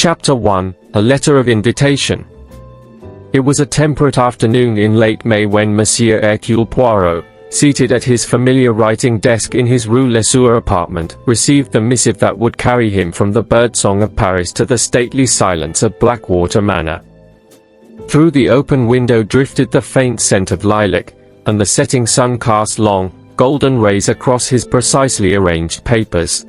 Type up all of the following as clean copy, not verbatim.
Chapter 1: A Letter of Invitation. It was a temperate afternoon in late May when Monsieur Hercule Poirot, seated at his familiar writing desk in his Rue Lesueur apartment, received the missive that would carry him from the birdsong of Paris to the stately silence of Blackwater Manor. Through the open window drifted the faint scent of lilac, and the setting sun cast long, golden rays across his precisely arranged papers.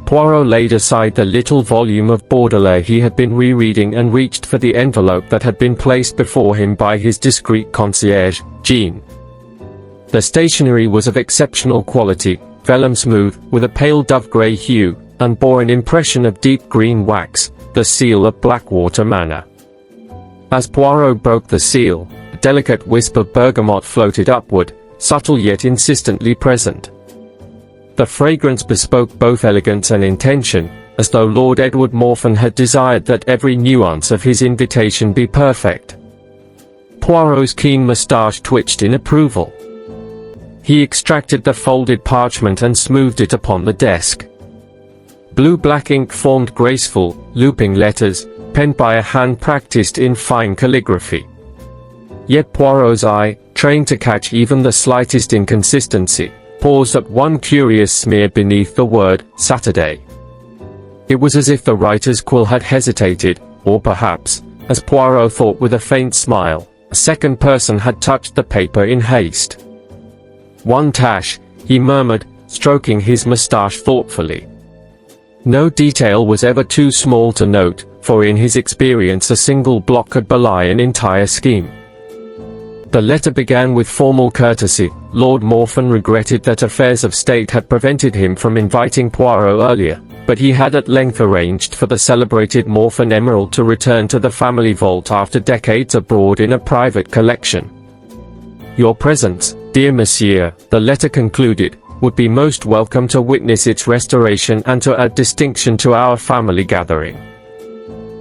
Poirot laid aside the little volume of Baudelaire he had been rereading and reached for the envelope that had been placed before him by his discreet concierge, Jean. The stationery was of exceptional quality, vellum smooth, with a pale dove-grey hue, and bore an impression of deep green wax, the seal of Blackwater Manor. As Poirot broke the seal, a delicate wisp of bergamot floated upward, subtle yet insistently present. The fragrance bespoke both elegance and intention, as though Lord Edward Morphin had desired that every nuance of his invitation be perfect. Poirot's keen moustache twitched in approval. He extracted the folded parchment and smoothed it upon the desk. Blue-black ink formed graceful, looping letters, penned by a hand practiced in fine calligraphy. Yet Poirot's eye, trained to catch even the slightest inconsistency, paused at one curious smear beneath the word Saturday. It was as if the writer's quill had hesitated, or perhaps, as Poirot thought with a faint smile, a second person had touched the paper in haste. "One tash," he murmured, stroking his moustache thoughtfully. No detail was ever too small to note, for in his experience a single block could belie an entire scheme. The letter began with formal courtesy. Lord Morphin regretted that affairs of state had prevented him from inviting Poirot earlier, but he had at length arranged for the celebrated Morphin emerald to return to the family vault after decades abroad in a private collection. "Your presence, dear monsieur," the letter concluded, "would be most welcome to witness its restoration and to add distinction to our family gathering."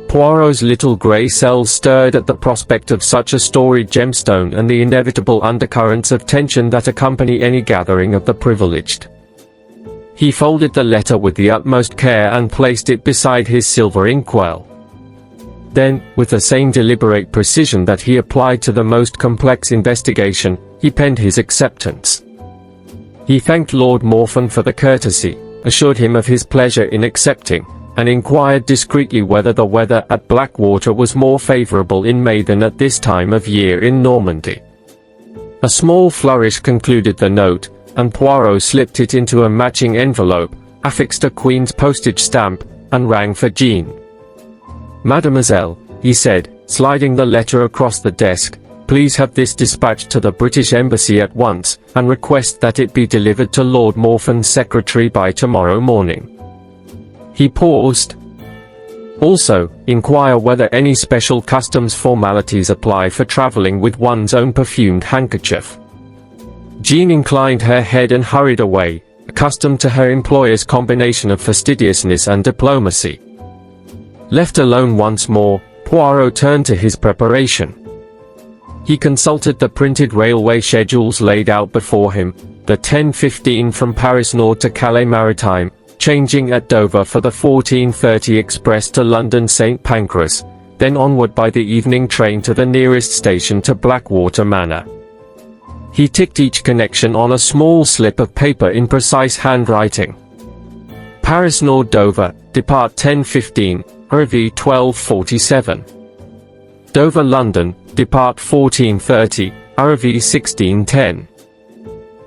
Poirot's little grey cells stirred at the prospect of such a storied gemstone and the inevitable undercurrents of tension that accompany any gathering of the privileged. He folded the letter with the utmost care and placed it beside his silver inkwell. Then, with the same deliberate precision that he applied to the most complex investigation, he penned his acceptance. He thanked Lord Morphin for the courtesy, assured him of his pleasure in accepting, and inquired discreetly whether the weather at Blackwater was more favourable in May than at this time of year in Normandy. A small flourish concluded the note, and Poirot slipped it into a matching envelope, affixed a Queen's postage stamp, and rang for Jean. "Mademoiselle," he said, sliding the letter across the desk, "please have this dispatched to the British Embassy at once, and request that it be delivered to Lord Morphin's secretary by tomorrow morning." He paused. "Also, inquire whether any special customs formalities apply for traveling with one's own perfumed handkerchief." Jean inclined her head and hurried away, accustomed to her employer's combination of fastidiousness and diplomacy. Left alone once more, Poirot turned to his preparation. He consulted the printed railway schedules laid out before him, the 10:15 from Paris Nord to Calais Maritime, changing at Dover for the 14:30 express to London St. Pancras, then onward by the evening train to the nearest station to Blackwater Manor. He ticked each connection on a small slip of paper in precise handwriting. Paris Nord Dover, depart 10:15, arrivee 12:47. Dover London, depart 14:30, arrivee 16:10.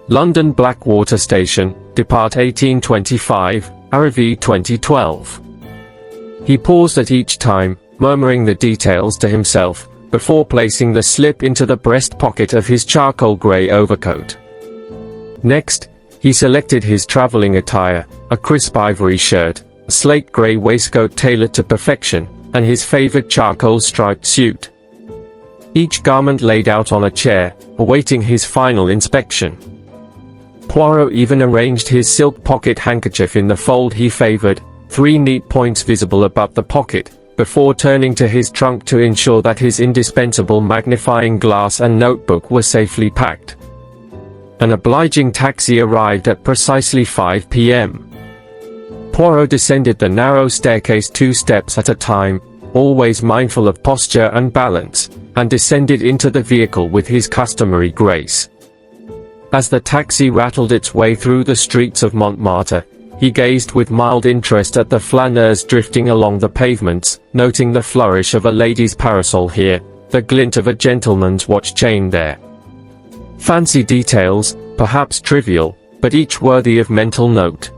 London Blackwater Station, depart 18:25, arrivee 20:12. He paused at each time, murmuring the details to himself, before placing the slip into the breast pocket of his charcoal grey overcoat. Next, he selected his travelling attire, a crisp ivory shirt, a slate grey waistcoat tailored to perfection, and his favoured charcoal striped suit. Each garment laid out on a chair, awaiting his final inspection. Poirot even arranged his silk pocket handkerchief in the fold he favoured, 3 neat points visible above the pocket, before turning to his trunk to ensure that his indispensable magnifying glass and notebook were safely packed. An obliging taxi arrived at precisely 5 p.m. Poirot descended the narrow staircase 2 steps at a time, always mindful of posture and balance, and descended into the vehicle with his customary grace. As the taxi rattled its way through the streets of Montmartre, he gazed with mild interest at the flaneurs drifting along the pavements, noting the flourish of a lady's parasol here, the glint of a gentleman's watch chain there. Fancy details, perhaps trivial, but each worthy of mental note.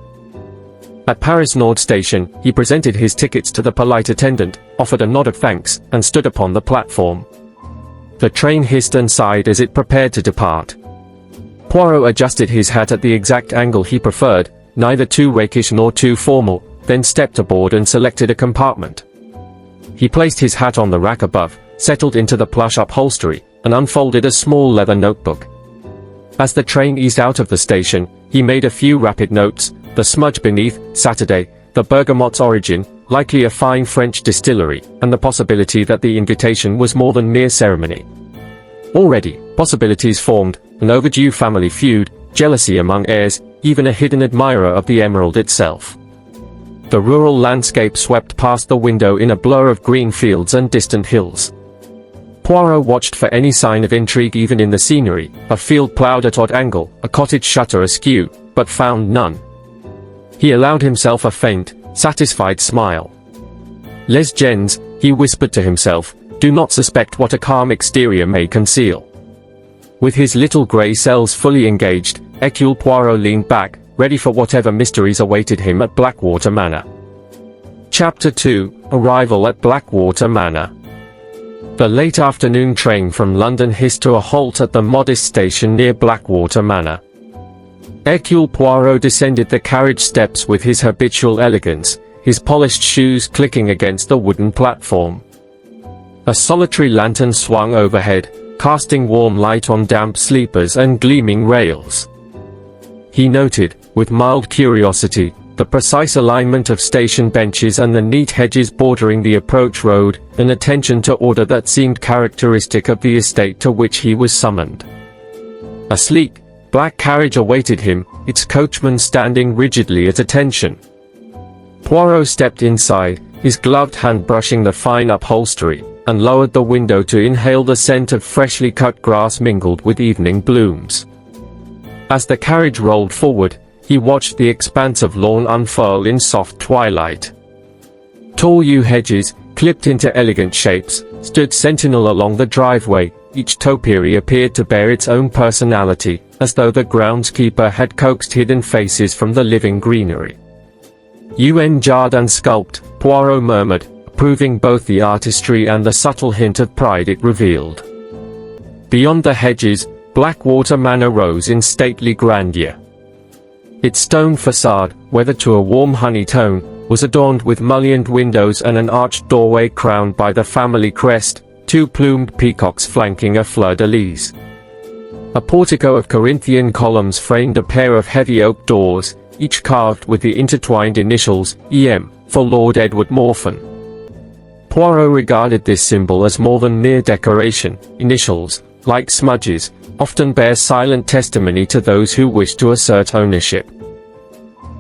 At Paris Nord station, he presented his tickets to the polite attendant, offered a nod of thanks, and stood upon the platform. The train hissed and sighed as it prepared to depart. Poirot adjusted his hat at the exact angle he preferred, neither too rakish nor too formal, then stepped aboard and selected a compartment. He placed his hat on the rack above, settled into the plush upholstery, and unfolded a small leather notebook. As the train eased out of the station, he made a few rapid notes: the smudge beneath, Saturday, the bergamot's origin, likely a fine French distillery, and the possibility that the invitation was more than mere ceremony. Already, possibilities formed: an overdue family feud, jealousy among heirs, even a hidden admirer of the emerald itself. The rural landscape swept past the window in a blur of green fields and distant hills. Poirot watched for any sign of intrigue even in the scenery, a field ploughed at odd angle, a cottage shutter askew, but found none. He allowed himself a faint, satisfied smile. Les gens, he whispered to himself, do not suspect what a calm exterior may conceal. With his little grey cells fully engaged, Hercule Poirot leaned back, ready for whatever mysteries awaited him at Blackwater Manor. Chapter 2: Arrival at Blackwater Manor. The late afternoon train from London hissed to a halt at the modest station near Blackwater Manor. Hercule Poirot descended the carriage steps with his habitual elegance, his polished shoes clicking against the wooden platform. A solitary lantern swung overhead, casting warm light on damp sleepers and gleaming rails. He noted, with mild curiosity, the precise alignment of station benches and the neat hedges bordering the approach road, an attention to order that seemed characteristic of the estate to which he was summoned. A sleek, black carriage awaited him, its coachman standing rigidly at attention. Poirot stepped inside, his gloved hand brushing the fine upholstery, and lowered the window to inhale the scent of freshly cut grass mingled with evening blooms. As the carriage rolled forward, he watched the expanse of lawn unfurl in soft twilight. Tall yew hedges, clipped into elegant shapes, stood sentinel along the driveway. Each topiary appeared to bear its own personality, as though the groundskeeper had coaxed hidden faces from the living greenery. Jarred and sculpted, Poirot murmured, approving both the artistry and the subtle hint of pride it revealed. Beyond the hedges, Blackwater Manor rose in stately grandeur. Its stone facade, weathered to a warm honey tone, was adorned with mullioned windows and an arched doorway crowned by the family crest, 2 plumed peacocks flanking a fleur-de-lis. A portico of Corinthian columns framed a pair of heavy oak doors, each carved with the intertwined initials, E.M., for Lord Edward Morphen. Poirot regarded this symbol as more than mere decoration. Initials, like smudges, often bear silent testimony to those who wish to assert ownership.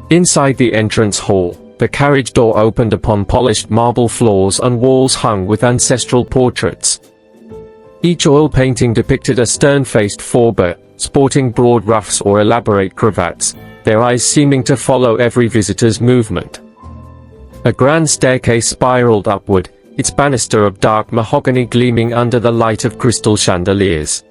Inside the entrance hall, the carriage door opened upon polished marble floors and walls hung with ancestral portraits. Each oil painting depicted a stern-faced forebear, sporting broad ruffs or elaborate cravats, their eyes seeming to follow every visitor's movement. A grand staircase spiraled upward, its banister of dark mahogany gleaming under the light of crystal chandeliers.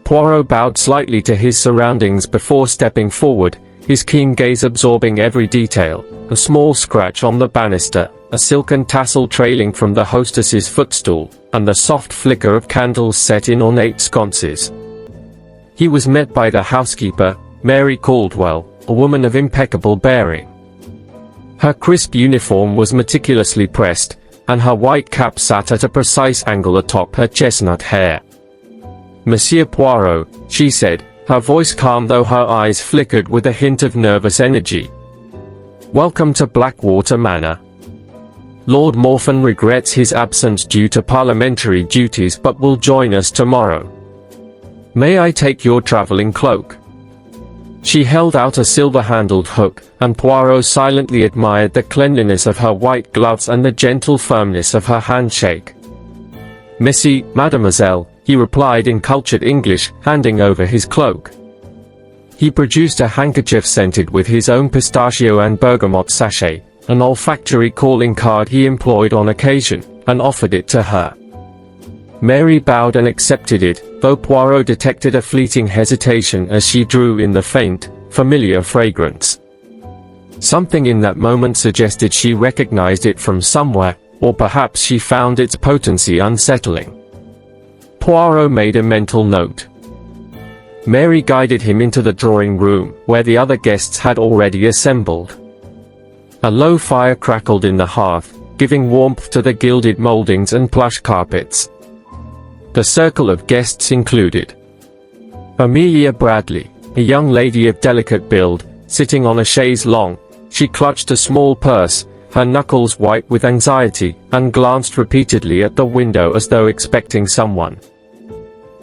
Poirot bowed slightly to his surroundings before stepping forward, his keen gaze absorbing every detail: a small scratch on the banister, a silken tassel trailing from the hostess's footstool, and the soft flicker of candles set in ornate sconces. He was met by the housekeeper, Mary Caldwell, a woman of impeccable bearing. Her crisp uniform was meticulously pressed, and her white cap sat at a precise angle atop her chestnut hair. "Monsieur Poirot," she said, her voice calm though her eyes flickered with a hint of nervous energy. "Welcome to Blackwater Manor. Lord Morphen regrets his absence due to parliamentary duties but will join us tomorrow. May I take your travelling cloak?" She held out a silver-handled hook, and Poirot silently admired the cleanliness of her white gloves and the gentle firmness of her handshake. "Merci, mademoiselle," he replied in cultured English, handing over his cloak. He produced a handkerchief scented with his own pistachio and bergamot sachet, an olfactory calling card he employed on occasion, and offered it to her. Mary bowed and accepted it, though Poirot detected a fleeting hesitation as she drew in the faint, familiar fragrance. Something in that moment suggested she recognized it from somewhere, or perhaps she found its potency unsettling. Poirot made a mental note. Mary guided him into the drawing room, where the other guests had already assembled. A low fire crackled in the hearth, giving warmth to the gilded moldings and plush carpets. The circle of guests included Amelia Bradley, a young lady of delicate build, sitting on a chaise longue. She clutched a small purse, her knuckles white with anxiety, and glanced repeatedly at the window as though expecting someone.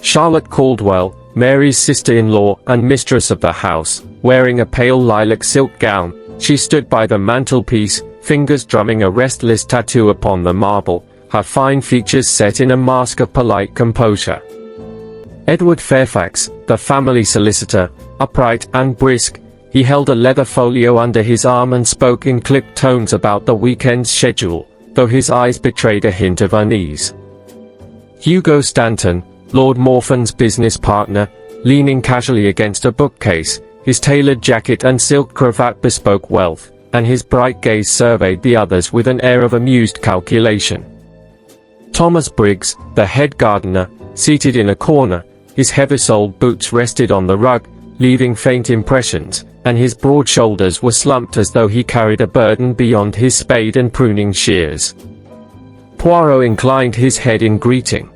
Charlotte Caldwell, Mary's sister-in-law and mistress of the house, wearing a pale lilac silk gown, she stood by the mantelpiece, fingers drumming a restless tattoo upon the marble, her fine features set in a mask of polite composure. Edward Fairfax, the family solicitor, upright and brisk, he held a leather folio under his arm and spoke in clipped tones about the weekend's schedule, though his eyes betrayed a hint of unease. Hugo Stanton, Lord Morphen's business partner, leaning casually against a bookcase, his tailored jacket and silk cravat bespoke wealth, and his bright gaze surveyed the others with an air of amused calculation. Thomas Briggs, the head gardener, seated in a corner, his heavy-soled boots rested on the rug, leaving faint impressions, and his broad shoulders were slumped as though he carried a burden beyond his spade and pruning shears. Poirot inclined his head in greeting.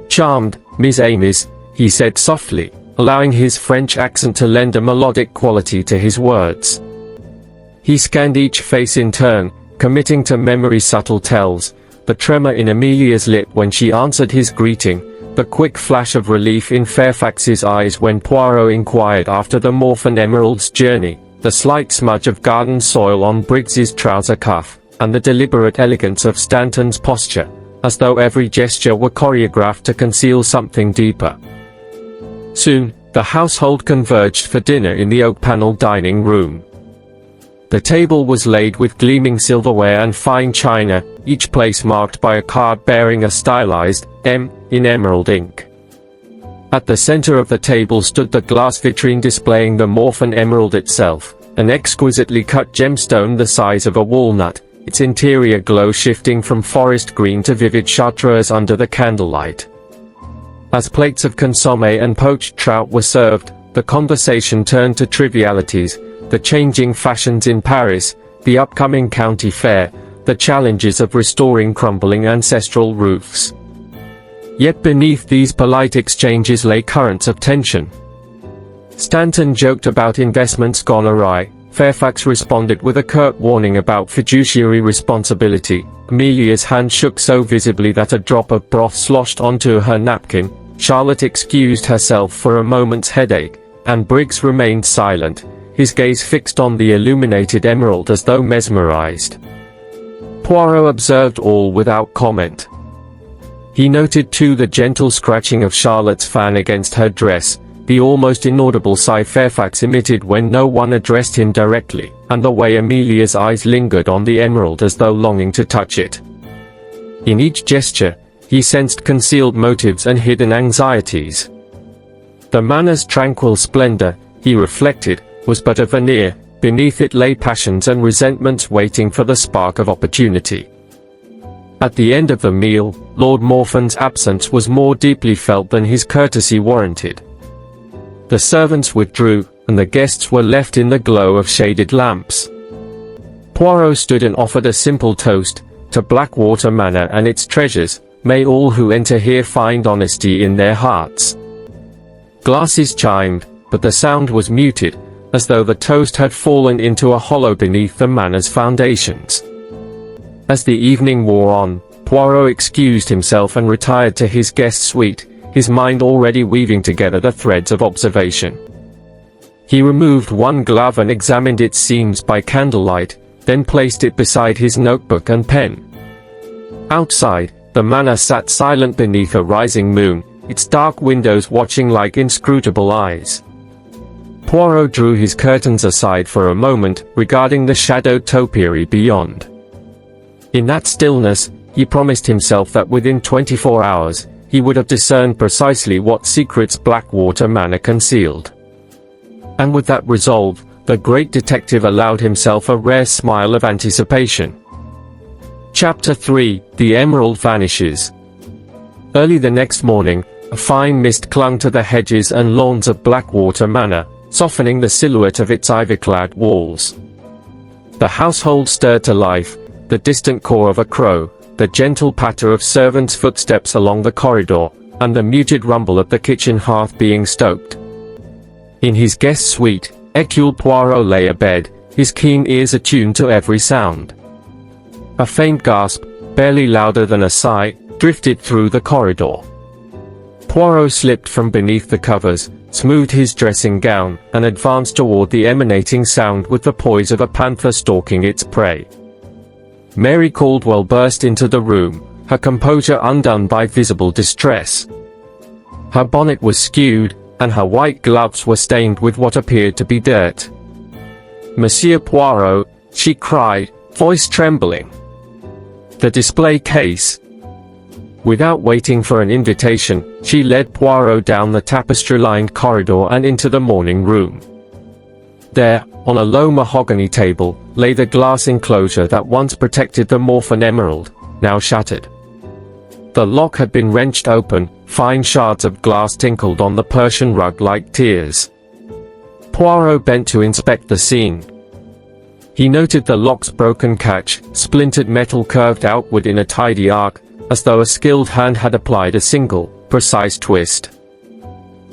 "Charmed, Miss Amis," he said softly, allowing his French accent to lend a melodic quality to his words. He scanned each face in turn, committing to memory subtle tells, the tremor in Amelia's lip when she answered his greeting, the quick flash of relief in Fairfax's eyes when Poirot inquired after the Morphen Emerald's journey, the slight smudge of garden soil on Briggs's trouser cuff, and the deliberate elegance of Stanton's posture, as though every gesture were choreographed to conceal something deeper. Soon, the household converged for dinner in the oak-paneled dining room. The table was laid with gleaming silverware and fine china, each place marked by a card bearing a stylized M in emerald ink. At the center of the table stood the glass vitrine displaying the Morphen emerald itself, an exquisitely cut gemstone the size of a walnut, its interior glow shifting from forest green to vivid chartreuse under the candlelight. As plates of consommé and poached trout were served, the conversation turned to trivialities, the changing fashions in Paris, the upcoming county fair, the challenges of restoring crumbling ancestral roofs. Yet beneath these polite exchanges lay currents of tension. Stanton joked about investments gone awry, Fairfax responded with a curt warning about fiduciary responsibility, Amelia's hand shook so visibly that a drop of broth sloshed onto her napkin, Charlotte excused herself for a moment's headache, and Briggs remained silent, his gaze fixed on the illuminated emerald as though mesmerized. Poirot observed all without comment. He noted too the gentle scratching of Charlotte's fan against her dress, the almost inaudible sigh Fairfax emitted when no one addressed him directly, and the way Amelia's eyes lingered on the emerald as though longing to touch it. In each gesture, he sensed concealed motives and hidden anxieties. The manor's tranquil splendor, he reflected, was but a veneer, beneath it lay passions and resentments waiting for the spark of opportunity. At the end of the meal, Lord Morphen's absence was more deeply felt than his courtesy warranted. The servants withdrew, and the guests were left in the glow of shaded lamps. Poirot stood and offered a simple toast, to Blackwater Manor and its treasures, may all who enter here find honesty in their hearts. Glasses chimed, but the sound was muted, as though the toast had fallen into a hollow beneath the manor's foundations. As the evening wore on, Poirot excused himself and retired to his guest suite, his mind already weaving together the threads of observation. He removed one glove and examined its seams by candlelight, then placed it beside his notebook and pen. Outside, the manor sat silent beneath a rising moon, its dark windows watching like inscrutable eyes. Poirot drew his curtains aside for a moment, regarding the shadowed topiary beyond. In that stillness, he promised himself that within 24 hours, he would have discerned precisely what secrets Blackwater Manor concealed. And with that resolve, the great detective allowed himself a rare smile of anticipation. Chapter 3: The Emerald Vanishes. Early the next morning, a fine mist clung to the hedges and lawns of Blackwater Manor, softening the silhouette of its ivy-clad walls. The household stirred to life, the distant caw of a crow, the gentle patter of servants' footsteps along the corridor, and the muted rumble of the kitchen hearth being stoked. In his guest suite, Hercule Poirot lay abed, his keen ears attuned to every sound. A faint gasp, barely louder than a sigh, drifted through the corridor. Poirot slipped from beneath the covers, smoothed his dressing gown, and advanced toward the emanating sound with the poise of a panther stalking its prey. Mary Caldwell burst into the room, her composure undone by visible distress. Her bonnet was skewed, and her white gloves were stained with what appeared to be dirt. "Monsieur Poirot," she cried, voice trembling. "The display case." Without waiting for an invitation, she led Poirot down the tapestry-lined corridor and into the morning room. There, on a low mahogany table, lay the glass enclosure that once protected the Morphin emerald, now shattered. The lock had been wrenched open, fine shards of glass tinkled on the Persian rug like tears. Poirot bent to inspect the scene. He noted the lock's broken catch, splintered metal curved outward in a tidy arc, as though a skilled hand had applied a single, precise twist.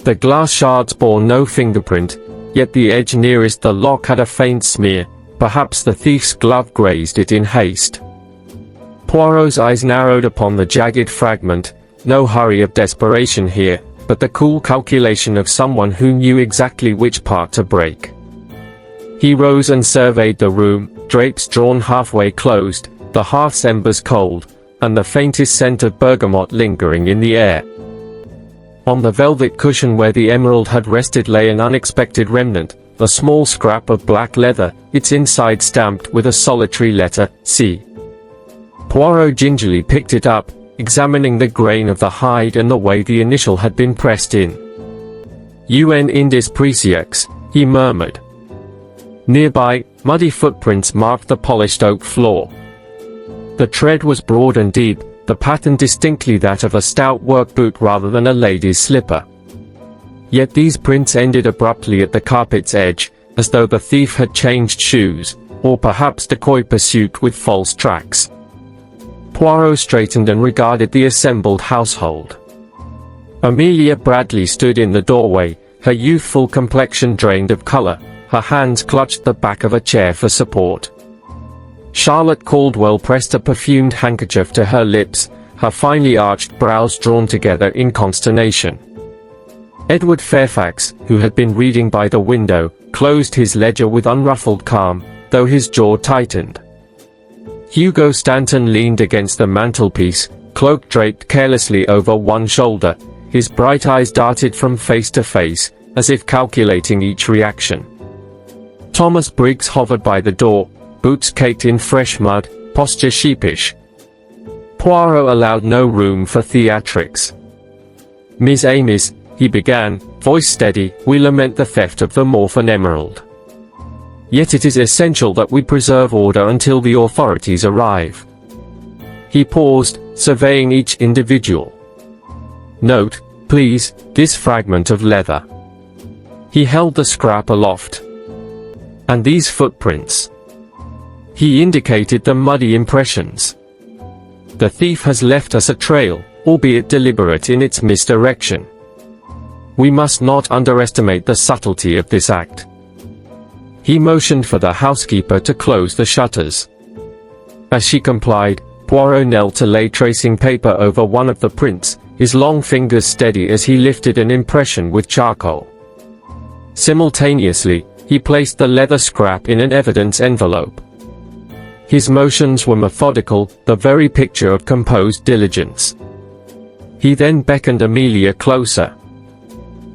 The glass shards bore no fingerprint, yet the edge nearest the lock had a faint smear, perhaps the thief's glove grazed it in haste. Poirot's eyes narrowed upon the jagged fragment, no hurry of desperation here, but the cool calculation of someone who knew exactly which part to break. He rose and surveyed the room, drapes drawn halfway closed, the hearth's embers cold, and the faintest scent of bergamot lingering in the air. On the velvet cushion where the emerald had rested lay an unexpected remnant, a small scrap of black leather, its inside stamped with a solitary letter, C. Poirot gingerly picked it up, examining the grain of the hide and the way the initial had been pressed in. "Un indis precieux," he murmured. Nearby, muddy footprints marked the polished oak floor. The tread was broad and deep, the pattern distinctly that of a stout work boot rather than a lady's slipper. Yet these prints ended abruptly at the carpet's edge, as though the thief had changed shoes, or perhaps decoy pursuit with false tracks. Poirot straightened and regarded the assembled household. Amelia Bradley stood in the doorway, her youthful complexion drained of color, her hands clutched the back of a chair for support. Charlotte Caldwell pressed a perfumed handkerchief to her lips, her finely arched brows drawn together in consternation. Edward Fairfax, who had been reading by the window, closed his ledger with unruffled calm, though his jaw tightened. Hugo Stanton leaned against the mantelpiece, cloak draped carelessly over one shoulder, his bright eyes darted from face to face, as if calculating each reaction. Thomas Briggs hovered by the door, boots caked in fresh mud, posture sheepish. Poirot allowed no room for theatrics. "Miss Amis," he began, voice steady, "we lament the theft of the Morphin emerald. Yet it is essential that we preserve order until the authorities arrive." He paused, surveying each individual. "Note, please, this fragment of leather." He held the scrap aloft. "And these footprints." He indicated the muddy impressions. "The thief has left us a trail, albeit deliberate in its misdirection. We must not underestimate the subtlety of this act." He motioned for the housekeeper to close the shutters. As she complied, Poirot knelt to lay tracing paper over one of the prints, his long fingers steady as he lifted an impression with charcoal. Simultaneously, he placed the leather scrap in an evidence envelope. His motions were methodical, the very picture of composed diligence. He then beckoned Amelia closer.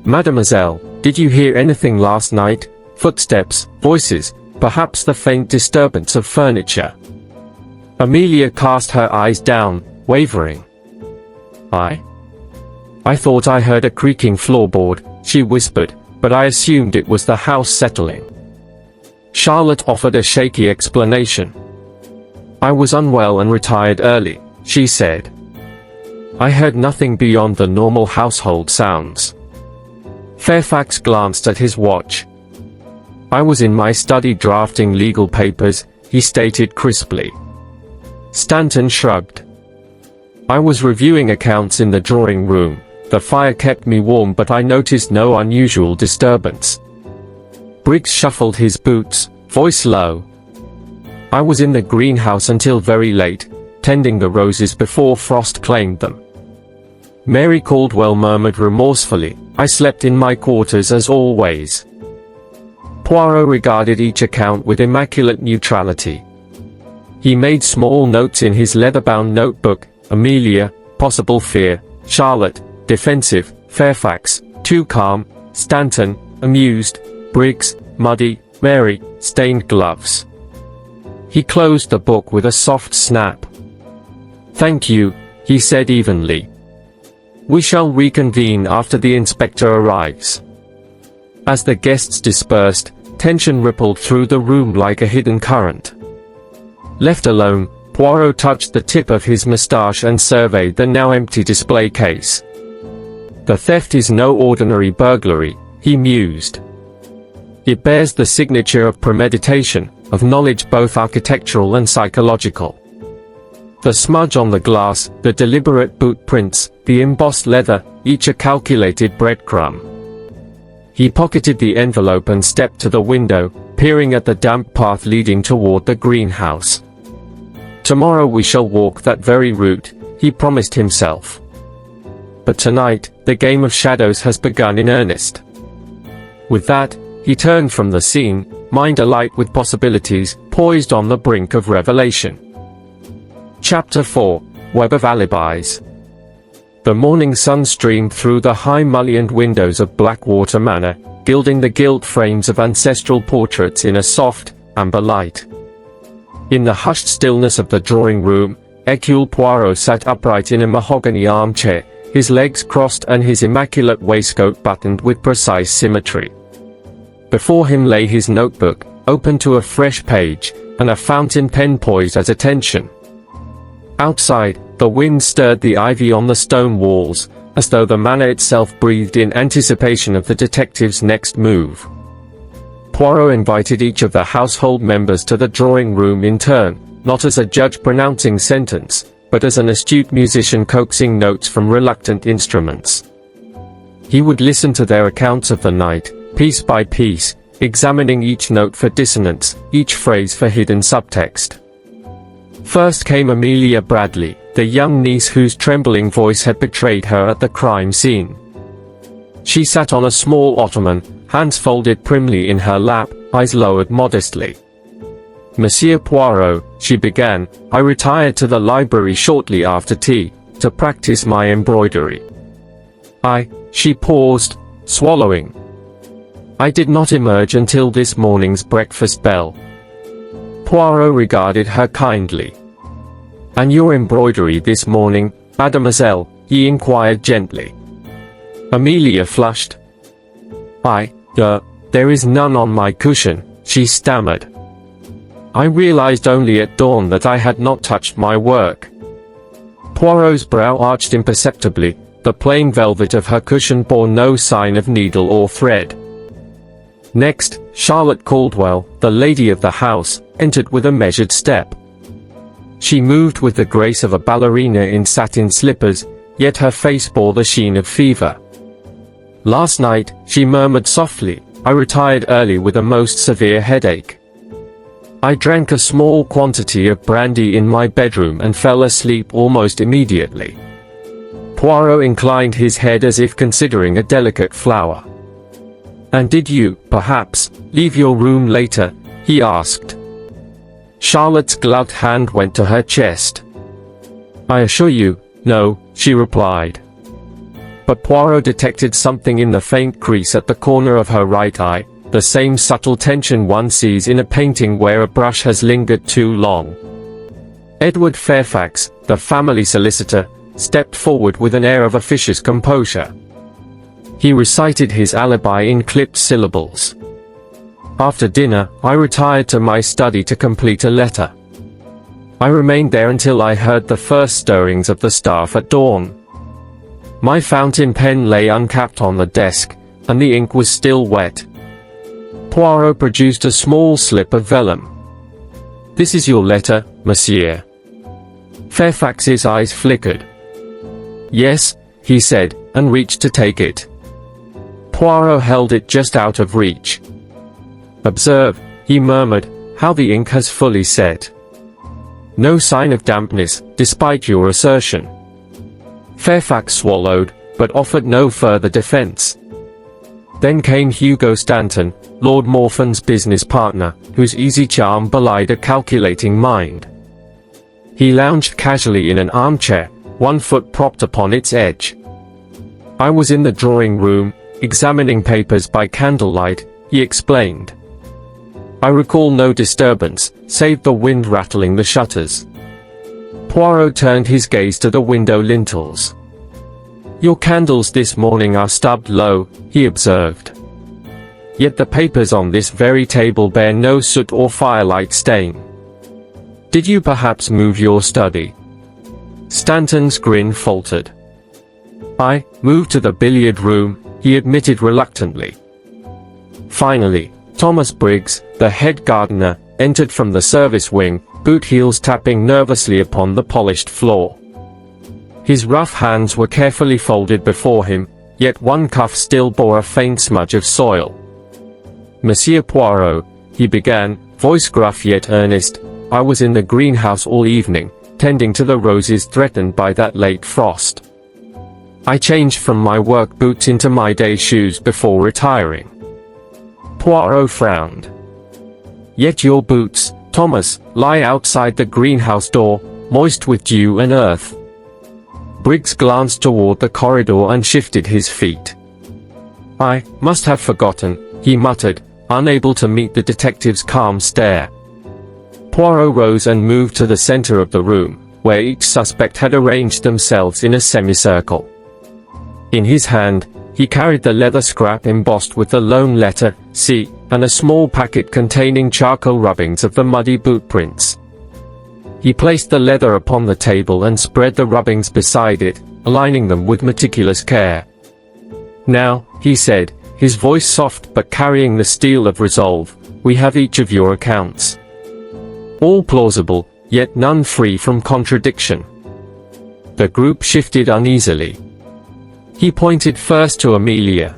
"Mademoiselle, did you hear anything last night? Footsteps, voices, perhaps the faint disturbance of furniture?" Amelia cast her eyes down, wavering. I thought I heard a creaking floorboard," she whispered, "but I assumed it was the house settling." Charlotte offered a shaky explanation. "I was unwell and retired early," she said. "I heard nothing beyond the normal household sounds." Fairfax glanced at his watch. "I was in my study drafting legal papers," he stated crisply. Stanton shrugged. "I was reviewing accounts in the drawing room. The fire kept me warm, but I noticed no unusual disturbance." Briggs shuffled his boots, voice low. "I was in the greenhouse until very late, tending the roses before frost claimed them." Mary Caldwell murmured remorsefully, "I slept in my quarters as always." Poirot regarded each account with immaculate neutrality. He made small notes in his leather-bound notebook: Amelia, possible fear; Charlotte, defensive; Fairfax, too calm; Stanton, amused; Briggs, muddy; Mary, stained gloves. He closed the book with a soft snap. "Thank you," he said evenly. "We shall reconvene after the inspector arrives." As the guests dispersed, tension rippled through the room like a hidden current. Left alone, Poirot touched the tip of his moustache and surveyed the now empty display case. "The theft is no ordinary burglary," he mused. "It bears the signature of premeditation, of knowledge both architectural and psychological. The smudge on the glass, the deliberate boot prints, the embossed leather, each a calculated breadcrumb." He pocketed the envelope and stepped to the window, peering at the damp path leading toward the greenhouse. "Tomorrow we shall walk that very route," he promised himself. But tonight, the game of shadows has begun in earnest. With that, he turned from the scene, mind alight with possibilities, poised on the brink of revelation. Chapter 4: Web of Alibis. The morning sun streamed through the high mullioned windows of Blackwater Manor, gilding the gilt frames of ancestral portraits in a soft, amber light. In the hushed stillness of the drawing room, Hercule Poirot sat upright in a mahogany armchair, his legs crossed and his immaculate waistcoat buttoned with precise symmetry. Before him lay his notebook, open to a fresh page, and a fountain pen poised at attention. Outside, the wind stirred the ivy on the stone walls, as though the manor itself breathed in anticipation of the detective's next move. Poirot invited each of the household members to the drawing room in turn, not as a judge pronouncing sentence, but as an astute musician coaxing notes from reluctant instruments. He would listen to their accounts of the night, piece by piece, examining each note for dissonance, each phrase for hidden subtext. First came Amelia Bradley, the young niece whose trembling voice had betrayed her at the crime scene. She sat on a small ottoman, hands folded primly in her lap, eyes lowered modestly. "Monsieur Poirot," she began, "I retired to the library shortly after tea, to practice my embroidery. She paused, swallowing. "I did not emerge until this morning's breakfast bell." Poirot regarded her kindly. "And your embroidery this morning, mademoiselle?" he inquired gently. Amelia flushed. There is none on my cushion," she stammered. "I realized only at dawn that I had not touched my work." Poirot's brow arched imperceptibly, the plain velvet of her cushion bore no sign of needle or thread. Next, Charlotte Caldwell, the lady of the house, entered with a measured step. She moved with the grace of a ballerina in satin slippers, yet her face bore the sheen of fever. "Last night," she murmured softly, "I retired early with a most severe headache. I drank a small quantity of brandy in my bedroom and fell asleep almost immediately." Poirot inclined his head as if considering a delicate flower. "And did you, perhaps, leave your room later?" he asked. Charlotte's gloved hand went to her chest. "I assure you, no," she replied. But Poirot detected something in the faint crease at the corner of her right eye, the same subtle tension one sees in a painting where a brush has lingered too long. Edward Fairfax, the family solicitor, stepped forward with an air of officious composure. He recited his alibi in clipped syllables. "After dinner, I retired to my study to complete a letter. I remained there until I heard the first stirrings of the staff at dawn. My fountain pen lay uncapped on the desk, and the ink was still wet." Poirot produced a small slip of vellum. "This is your letter, monsieur." Fairfax's eyes flickered. "Yes," he said, and reached to take it. Poirot held it just out of reach. "Observe," he murmured, "how the ink has fully set. No sign of dampness, despite your assertion." Fairfax swallowed, but offered no further defense. Then came Hugo Stanton, Lord Morphen's business partner, whose easy charm belied a calculating mind. He lounged casually in an armchair, one foot propped upon its edge. "I was in the drawing room, examining papers by candlelight," he explained. "I recall no disturbance, save the wind rattling the shutters." Poirot turned his gaze to the window lintels. "Your candles this morning are stubbed low," he observed. "Yet the papers on this very table bear no soot or firelight stain. Did you perhaps move your study?" Stanton's grin faltered. "I moved to the billiard room," he admitted reluctantly. Finally, Thomas Briggs, the head gardener, entered from the service wing, boot heels tapping nervously upon the polished floor. His rough hands were carefully folded before him, yet one cuff still bore a faint smudge of soil. "Monsieur Poirot," he began, voice gruff yet earnest, "I was in the greenhouse all evening, tending to the roses threatened by that late frost. I changed from my work boots into my day shoes before retiring." Poirot frowned. "Yet your boots, Thomas, lie outside the greenhouse door, moist with dew and earth." Briggs glanced toward the corridor and shifted his feet. "I must have forgotten," he muttered, unable to meet the detective's calm stare. Poirot rose and moved to the center of the room, where each suspect had arranged themselves in a semicircle. In his hand, he carried the leather scrap embossed with the lone letter, C, and a small packet containing charcoal rubbings of the muddy boot prints. He placed the leather upon the table and spread the rubbings beside it, aligning them with meticulous care. "Now," he said, his voice soft but carrying the steel of resolve, "we have each of your accounts. All plausible, yet none free from contradiction." The group shifted uneasily. He pointed first to Amelia.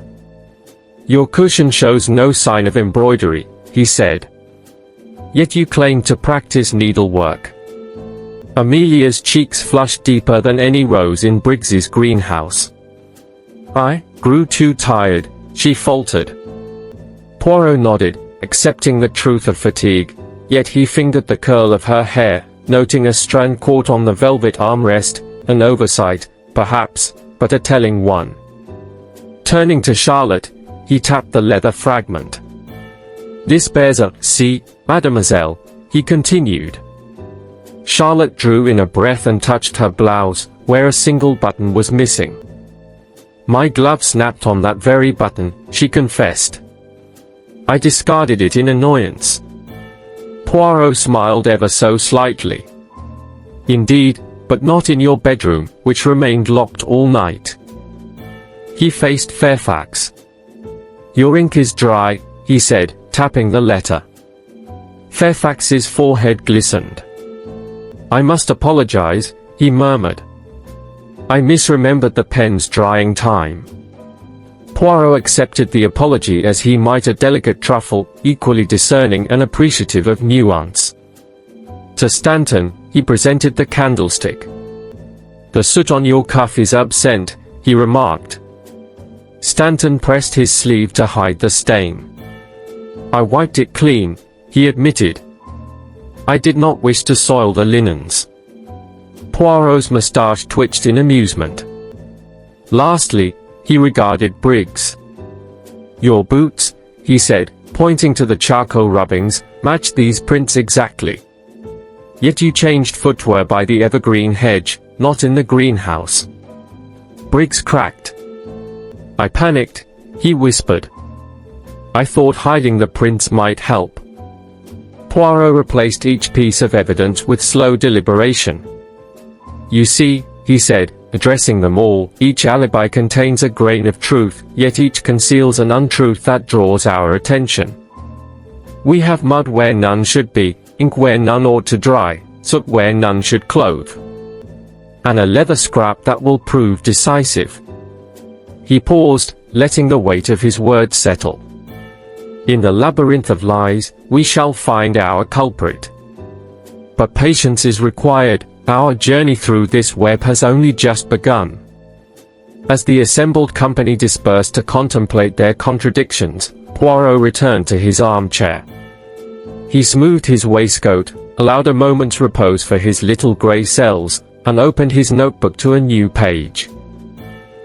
"Your cushion shows no sign of embroidery," he said. "Yet you claim to practice needlework." Amelia's cheeks flushed deeper than any rose in Briggs's greenhouse. "I grew too tired," she faltered. Poirot nodded, accepting the truth of fatigue, yet he fingered the curl of her hair, noting a strand caught on the velvet armrest, an oversight, perhaps, but a telling one. Turning to Charlotte, he tapped the leather fragment. "This bears a C, mademoiselle," he continued. Charlotte drew in a breath and touched her blouse, where a single button was missing. "My glove snapped on that very button," she confessed. "I discarded it in annoyance." Poirot smiled ever so slightly. "Indeed, but not in your bedroom, which remained locked all night." He faced Fairfax. "Your ink is dry," he said, tapping the letter. Fairfax's forehead glistened. "I must apologize," he murmured. "I misremembered the pen's drying time." Poirot accepted the apology as he might a delicate truffle, equally discerning and appreciative of nuance. To Stanton, he presented the candlestick. "The soot on your cuff is absent," he remarked. Stanton pressed his sleeve to hide the stain. "I wiped it clean," he admitted. "I did not wish to soil the linens." Poirot's moustache twitched in amusement. Lastly, he regarded Briggs. "Your boots," he said, pointing to the charcoal rubbings, "match these prints exactly. Yet you changed footwear by the evergreen hedge, not in the greenhouse." Briggs cracked. "I panicked," he whispered. "I thought hiding the prints might help." Poirot replaced each piece of evidence with slow deliberation. "You see," he said, addressing them all, "each alibi contains a grain of truth, yet each conceals an untruth that draws our attention. We have mud where none should be, ink where none ought to dry, soot where none should clothe, and a leather scrap that will prove decisive." He paused, letting the weight of his words settle. "In the labyrinth of lies, we shall find our culprit. But patience is required. Our journey through this web has only just begun." As the assembled company dispersed to contemplate their contradictions, Poirot returned to his armchair. He smoothed his waistcoat, allowed a moment's repose for his little grey cells, and opened his notebook to a new page.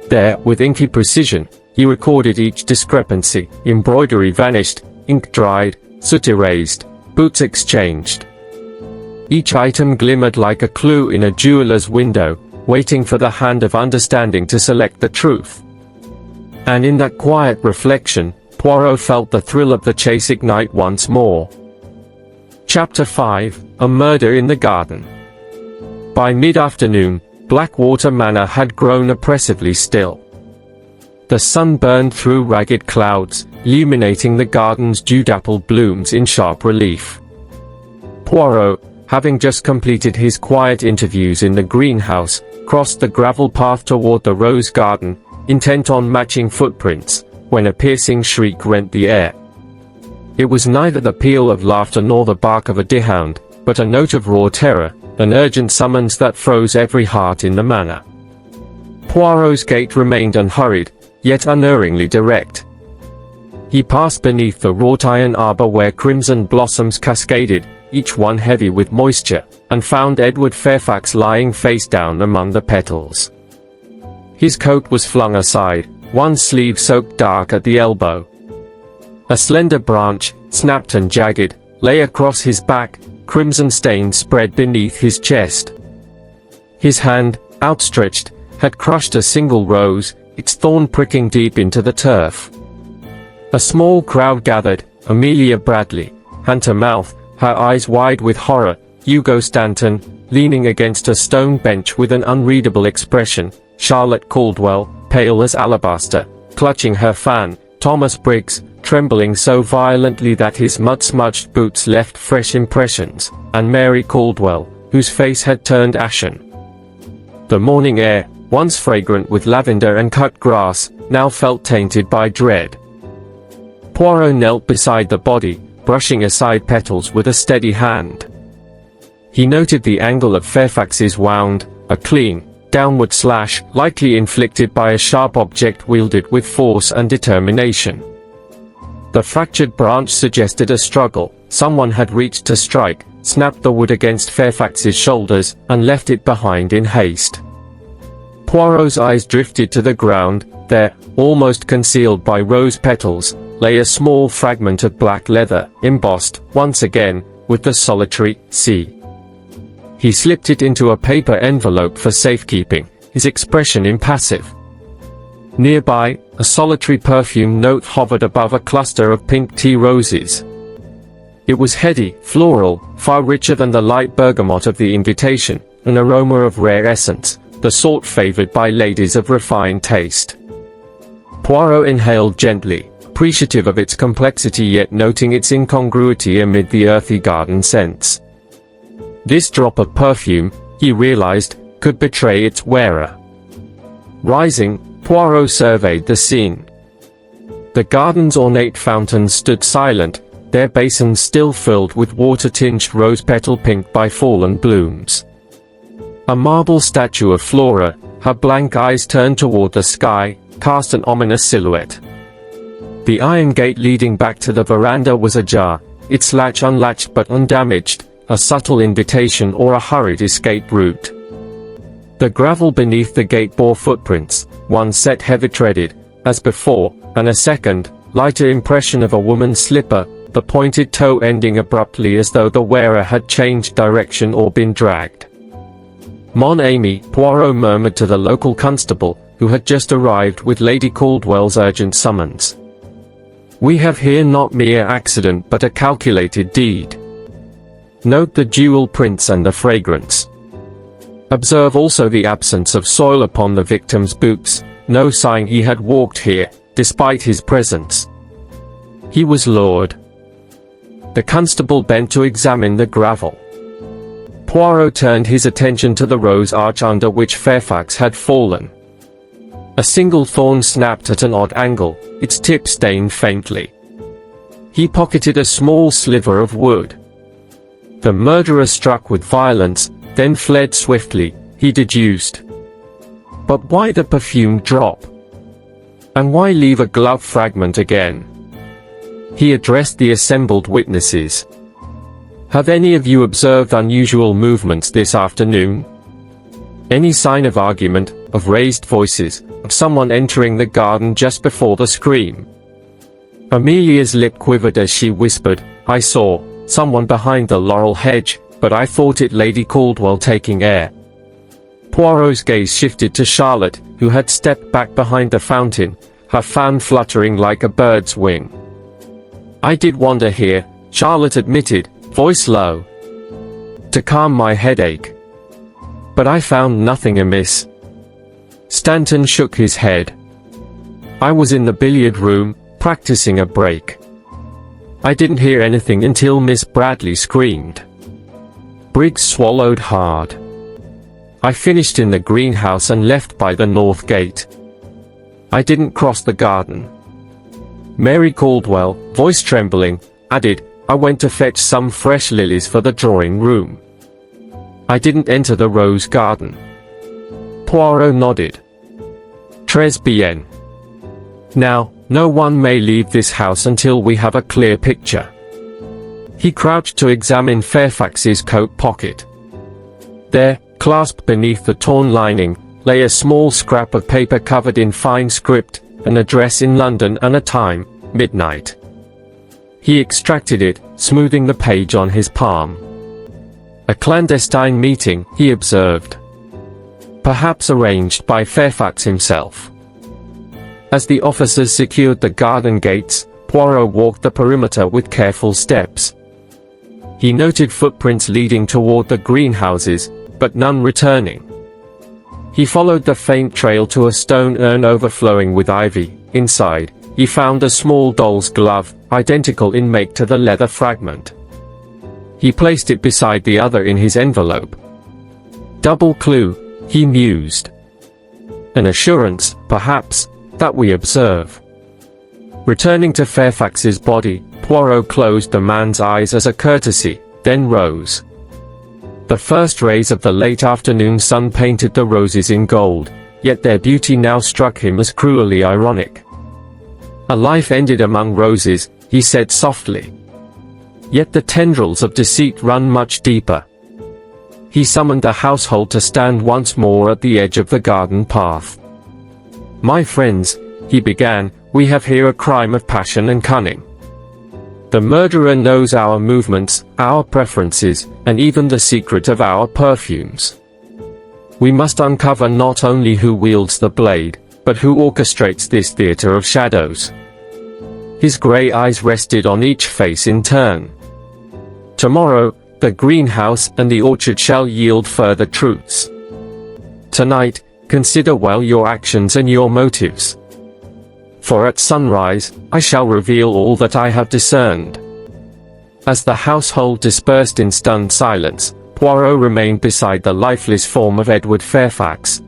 There, with inky precision, he recorded each discrepancy: embroidery vanished, ink dried, soot erased, boots exchanged. Each item glimmered like a clue in a jeweler's window, waiting for the hand of understanding to select the truth. And in that quiet reflection, Poirot felt the thrill of the chase ignite once more. Chapter 5: A Murder in the Garden. By mid-afternoon, Blackwater Manor had grown oppressively still. The sun burned through ragged clouds, illuminating the garden's dew-dappled blooms in sharp relief. Poirot, having just completed his quiet interviews in the greenhouse, crossed the gravel path toward the rose garden, intent on matching footprints, when a piercing shriek rent the air. It was neither the peal of laughter nor the bark of a deerhound, but a note of raw terror, an urgent summons that froze every heart in the manor. Poirot's gait remained unhurried, yet unerringly direct. He passed beneath the wrought iron arbor where crimson blossoms cascaded, each one heavy with moisture, and found Edward Fairfax lying face down among the petals. His coat was flung aside, one sleeve soaked dark at the elbow. A slender branch, snapped and jagged, lay across his back, crimson stains spread beneath his chest. His hand, outstretched, had crushed a single rose, its thorn pricking deep into the turf. A small crowd gathered: Amelia Bradley, hand to mouth, her eyes wide with horror; Hugo Stanton, leaning against a stone bench with an unreadable expression; Charlotte Caldwell, pale as alabaster, clutching her fan; Thomas Briggs, trembling so violently that his mud-smudged boots left fresh impressions; and Mary Caldwell, whose face had turned ashen. The morning air, once fragrant with lavender and cut grass, now felt tainted by dread. Poirot knelt beside the body, brushing aside petals with a steady hand. He noted the angle of Fairfax's wound, a clean, downward slash, likely inflicted by a sharp object wielded with force and determination. The fractured branch suggested a struggle; someone had reached to strike, snapped the wood against Fairfax's shoulders, and left it behind in haste. Poirot's eyes drifted to the ground. There, almost concealed by rose petals, lay a small fragment of black leather, embossed, once again, with the solitary C. He slipped it into a paper envelope for safekeeping, his expression impassive. Nearby, a solitary perfume note hovered above a cluster of pink tea roses. It was heady, floral, far richer than the light bergamot of the invitation, an aroma of rare essence, the sort favored by ladies of refined taste. Poirot inhaled gently, appreciative of its complexity yet noting its incongruity amid the earthy garden scents. This drop of perfume, he realized, could betray its wearer. Rising, Poirot surveyed the scene. The garden's ornate fountains stood silent, their basins still filled with water-tinged rose-petal pink by fallen blooms. A marble statue of Flora, her blank eyes turned toward the sky, cast an ominous silhouette. The iron gate leading back to the veranda was ajar, its latch unlatched but undamaged, a subtle invitation or a hurried escape route. The gravel beneath the gate bore footprints, one set heavy-treaded, as before, and a second, lighter impression of a woman's slipper, the pointed toe ending abruptly as though the wearer had changed direction or been dragged. "Mon ami," Poirot murmured to the local constable, who had just arrived with Lady Caldwell's urgent summons. "We have here not mere accident but a calculated deed. Note the jewel prints and the fragrance. Observe also the absence of soil upon the victim's boots, no sign he had walked here, despite his presence. He was lured." The constable bent to examine the gravel. Poirot turned his attention to the rose arch under which Fairfax had fallen. A single thorn snapped at an odd angle, its tip stained faintly. He pocketed a small sliver of wood. The murderer struck with violence, then fled swiftly, he deduced. But why the perfumed drop? And why leave a glove fragment again? He addressed the assembled witnesses. "Have any of you observed unusual movements this afternoon? Any sign of argument, of raised voices, of someone entering the garden just before the scream?" Amelia's lip quivered as she whispered, "I saw someone behind the laurel hedge, but I thought it Lady Caldwell taking air." Poirot's gaze shifted to Charlotte, who had stepped back behind the fountain, her fan fluttering like a bird's wing. "I did wander here," Charlotte admitted, voice low, "to calm my headache. But I found nothing amiss." Stanton shook his head. "I was in the billiard room, practicing a break. I didn't hear anything until Miss Bradley screamed." Briggs swallowed hard. "I finished in the greenhouse and left by the north gate. I didn't cross the garden." Mary Caldwell, voice trembling, added, "I went to fetch some fresh lilies for the drawing room. I didn't enter the rose garden." Poirot nodded. "Très bien. Now, no one may leave this house until we have a clear picture." He crouched to examine Fairfax's coat pocket. There, clasped beneath the torn lining, lay a small scrap of paper covered in fine script, an address in London and a time, midnight. He extracted it, smoothing the page on his palm. "A clandestine meeting," he observed. "Perhaps arranged by Fairfax himself." As the officers secured the garden gates, Poirot walked the perimeter with careful steps. He noted footprints leading toward the greenhouses, but none returning. He followed the faint trail to a stone urn overflowing with ivy. Inside, he found a small doll's glove, identical in make to the leather fragment. He placed it beside the other in his envelope. "Double clue," he mused. "An assurance, perhaps, that we observe." Returning to Fairfax's body, Poirot closed the man's eyes as a courtesy, then rose. The first rays of the late afternoon sun painted the roses in gold, yet their beauty now struck him as cruelly ironic. "A life ended among roses," he said softly. "Yet the tendrils of deceit run much deeper." He summoned the household to stand once more at the edge of the garden path. "My friends," he began, "we have here a crime of passion and cunning. The murderer knows our movements, our preferences, and even the secret of our perfumes. We must uncover not only who wields the blade, but who orchestrates this theater of shadows." His grey eyes rested on each face in turn. "Tomorrow, the greenhouse and the orchard shall yield further truths. Tonight, consider well your actions and your motives. For at sunrise, I shall reveal all that I have discerned." As the household dispersed in stunned silence, Poirot remained beside the lifeless form of Edward Fairfax.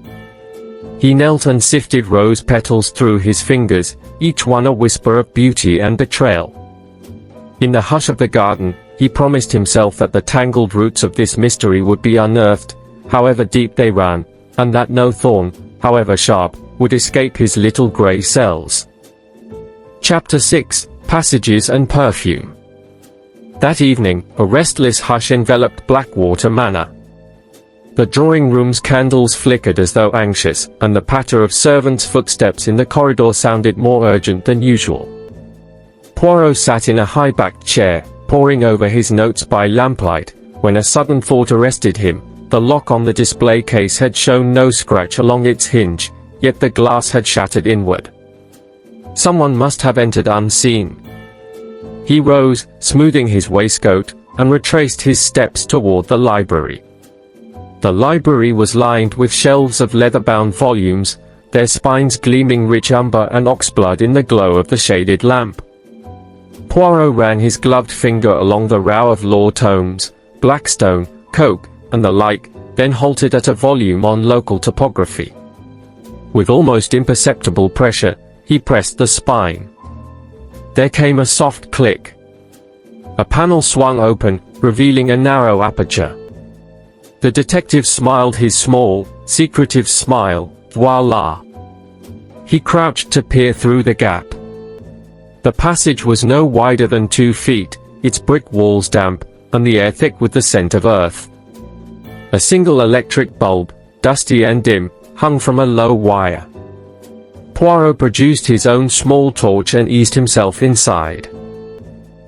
He knelt and sifted rose petals through his fingers, each one a whisper of beauty and betrayal. In the hush of the garden, he promised himself that the tangled roots of this mystery would be unearthed, however deep they ran, and that no thorn, however sharp, would escape his little grey cells. Chapter 6: Passages and Perfume. That evening, a restless hush enveloped Blackwater Manor. The drawing-room's candles flickered as though anxious, and the patter of servants' footsteps in the corridor sounded more urgent than usual. Poirot sat in a high-backed chair, poring over his notes by lamplight, when a sudden thought arrested him. The lock on the display case had shown no scratch along its hinge, yet the glass had shattered inward. Someone must have entered unseen. He rose, smoothing his waistcoat, and retraced his steps toward the library. The library was lined with shelves of leather-bound volumes, their spines gleaming rich umber and oxblood in the glow of the shaded lamp. Poirot ran his gloved finger along the row of law tomes, Blackstone, Coke, and the like, then halted at a volume on local topography. With almost imperceptible pressure, he pressed the spine. There came a soft click. A panel swung open, revealing a narrow aperture. The detective smiled his small, secretive smile. Voila! He crouched to peer through the gap. The passage was no wider than 2 feet, its brick walls damp, and the air thick with the scent of earth. A single electric bulb, dusty and dim, hung from a low wire. Poirot produced his own small torch and eased himself inside.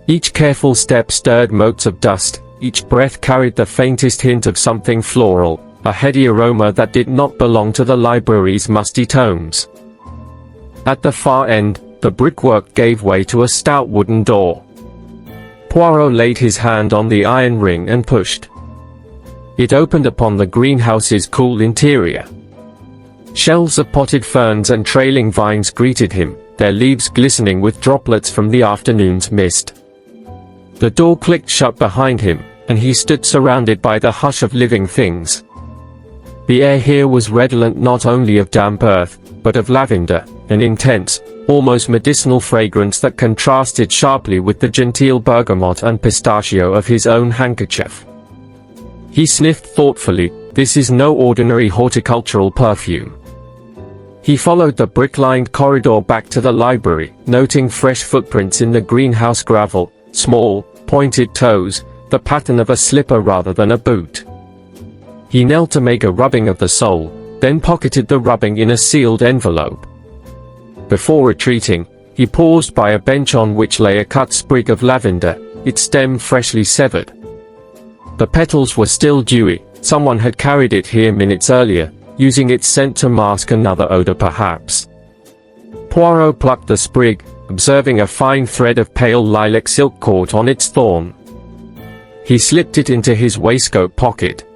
Each careful step stirred motes of dust, each breath carried the faintest hint of something floral, a heady aroma that did not belong to the library's musty tomes. At the far end, the brickwork gave way to a stout wooden door. Poirot laid his hand on the iron ring and pushed. It opened upon the greenhouse's cool interior. Shelves of potted ferns and trailing vines greeted him, their leaves glistening with droplets from the afternoon's mist. The door clicked shut behind him, and he stood surrounded by the hush of living things. The air here was redolent not only of damp earth, but of lavender, an intense, almost medicinal fragrance that contrasted sharply with the genteel bergamot and pistachio of his own handkerchief. He sniffed thoughtfully. This is no ordinary horticultural perfume. He followed the brick-lined corridor back to the library, noting fresh footprints in the greenhouse gravel, small, pointed toes, the pattern of a slipper rather than a boot. He knelt to make a rubbing of the sole, then pocketed the rubbing in a sealed envelope. Before retreating, he paused by a bench on which lay a cut sprig of lavender, its stem freshly severed. The petals were still dewy. Someone had carried it here minutes earlier, using its scent to mask another odor perhaps. Poirot plucked the sprig, observing a fine thread of pale lilac silk caught on its thorn. He slipped it into his waistcoat pocket.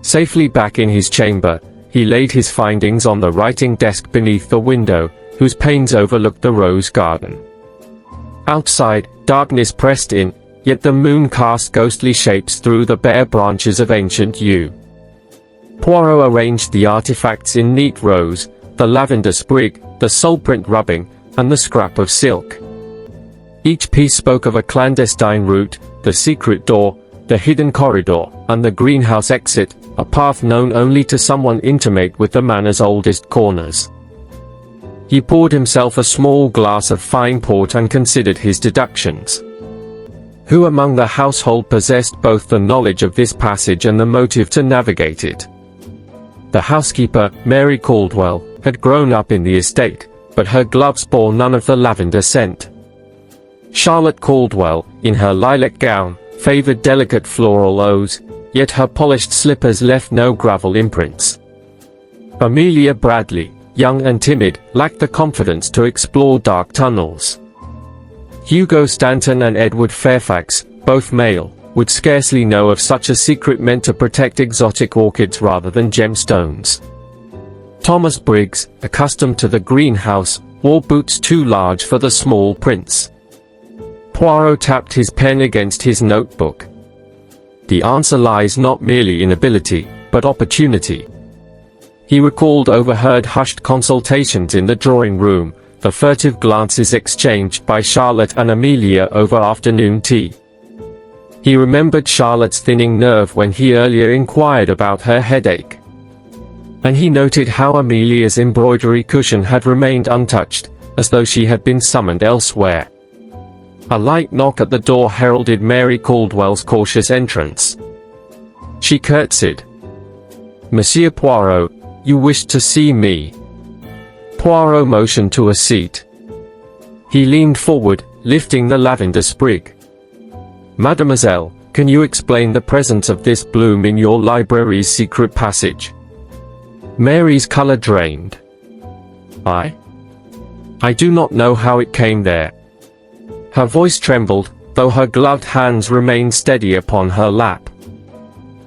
Safely back in his chamber, he laid his findings on the writing desk beneath the window, whose panes overlooked the rose garden. Outside, darkness pressed in, yet the moon cast ghostly shapes through the bare branches of ancient yew. Poirot arranged the artifacts in neat rows, the lavender sprig, the sole-print rubbing, and the scrap of silk. Each piece spoke of a clandestine route, the secret door, the hidden corridor, and the greenhouse exit, a path known only to someone intimate with the manor's oldest corners. He poured himself a small glass of fine port and considered his deductions. Who among the household possessed both the knowledge of this passage and the motive to navigate it? The housekeeper, Mary Caldwell, had grown up in the estate, but her gloves bore none of the lavender scent. Charlotte Caldwell, in her lilac gown, favored delicate floral odours, yet her polished slippers left no gravel imprints. Amelia Bradley, young and timid, lacked the confidence to explore dark tunnels. Hugo Stanton and Edward Fairfax, both male, would scarcely know of such a secret meant to protect exotic orchids rather than gemstones. Thomas Briggs, accustomed to the greenhouse, wore boots too large for the small prince. Poirot tapped his pen against his notebook. The answer lies not merely in ability, but opportunity. He recalled overheard hushed consultations in the drawing room, the furtive glances exchanged by Charlotte and Amelia over afternoon tea. He remembered Charlotte's thinning nerve when he earlier inquired about her headache. And he noted how Amelia's embroidery cushion had remained untouched, as though she had been summoned elsewhere. A light knock at the door heralded Mary Caldwell's cautious entrance. She curtsied. "Monsieur Poirot, you wished to see me." Poirot motioned to a seat. He leaned forward, lifting the lavender sprig. "Mademoiselle, can you explain the presence of this bloom in your library's secret passage?" Mary's color drained. I do not know how it came there." Her voice trembled, though her gloved hands remained steady upon her lap.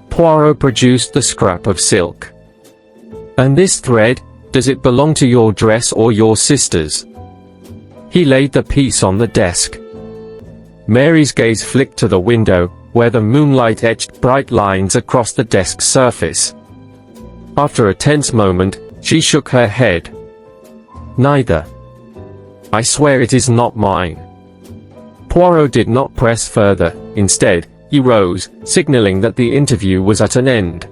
Poirot produced the scrap of silk. "And this thread, does it belong to your dress or your sister's?" He laid the piece on the desk. Mary's gaze flicked to the window, where the moonlight etched bright lines across the desk's surface. After a tense moment, she shook her head. "Neither. I swear it is not mine." Poirot did not press further. Instead, he rose, signaling that the interview was at an end.